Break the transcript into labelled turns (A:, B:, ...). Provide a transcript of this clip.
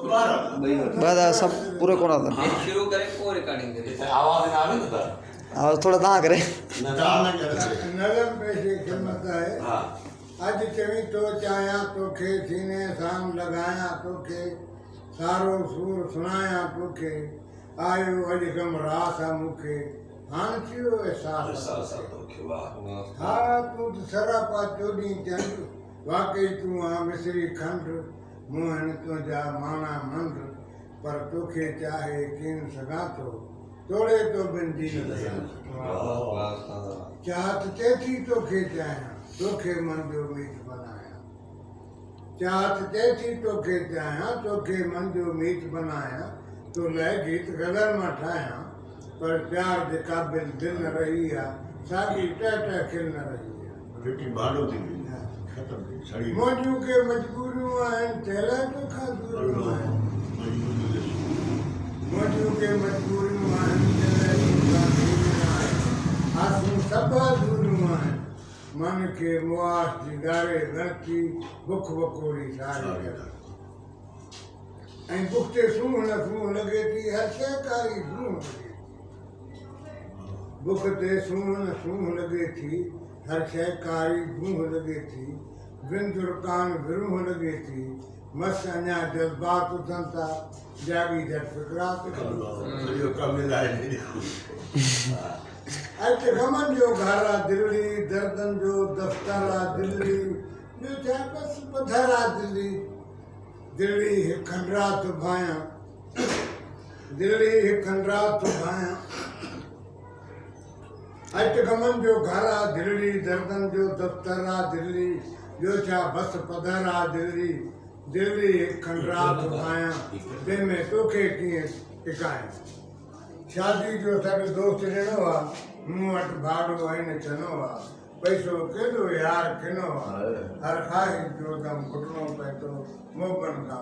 A: बाद सब पूरे कोना था
B: शुरू करें को रिकॉर्डिंग करें
C: आवाज ना आवे ना
A: और थोड़ा दा करे
D: नगम पेशे खिदमत है।
C: हां
D: अज चवी तो चाया तोखे सीने साम लगाया तोखे सारो सूर सुनाया तोखे आयो अज गम रासा मुखे हान थियो एहसास
C: तोखे वाह
D: हा तू सरापा चोदी चंद वाकई तू आ मिसरी खंड मोहन तुझा माना मंद पर तोखे चाहे किन सगा तो तोड़े तो बिन दीन चाहत तेथी तोखे चाया तोखे मन जो मीठ बनाया चाहत तेथी तोखे चाया तोखे मन जो मीठ बनाया तो लय गीत गदर में ठाया पर प्यार जे काबिल दिल न रही है सागी टह खिल न रही है
E: बेटी भाड़ो थी खत्म सड़ी
D: मौजू के मजबूरियों आहिनि तेला तोखा दूरियों आहिनि मौजू के मजबूरियों आहिनि तेला तोखा दूरियों आहिनि आसूं सभा दूरियों आहिनि मन के मुआस जी गारे गणती बुख बकोड़ी सारी ऐं बुख ते सूंह न सूंह लॻे थी हर शइ कारी सूंह लॻे बुख ते सूंह न सूंह लॻे थी हर शइ कारी सूंह लॻे थी बिंदुरकान विरूह लॻे थी मस अञा जज़्बात उथनि था जागी झट फिकरात
E: सॼो कमु मिलाए
D: अच गमन जो घर आहे दिल्ली दर्दन जो दफ़्तर आहे दिल्ली ॿियो छा बसि पधर आहे दिल्ली दिल्ली हिकु खंडरा थो भायां दिल्ली हिकु खंडरा थो भायां अच गमन जो घर आहे दिल्ली दर्दन जो दफ़्तर आहे दिल्ली ॿियो छा बसि पधर आहे दिल्ली दिल्ली हिकु खंडरा थो भायां जंहिंमें तोखे कीअं टिकायां शादी जो साडो दोस्त ॾिनो आहे मूं वटि भाड़ो आहिनि चनो आहे पैसो केॾो यार किनो आहे हर ख़्वाहिश जो दम घुटणो पए थो मोहबन खां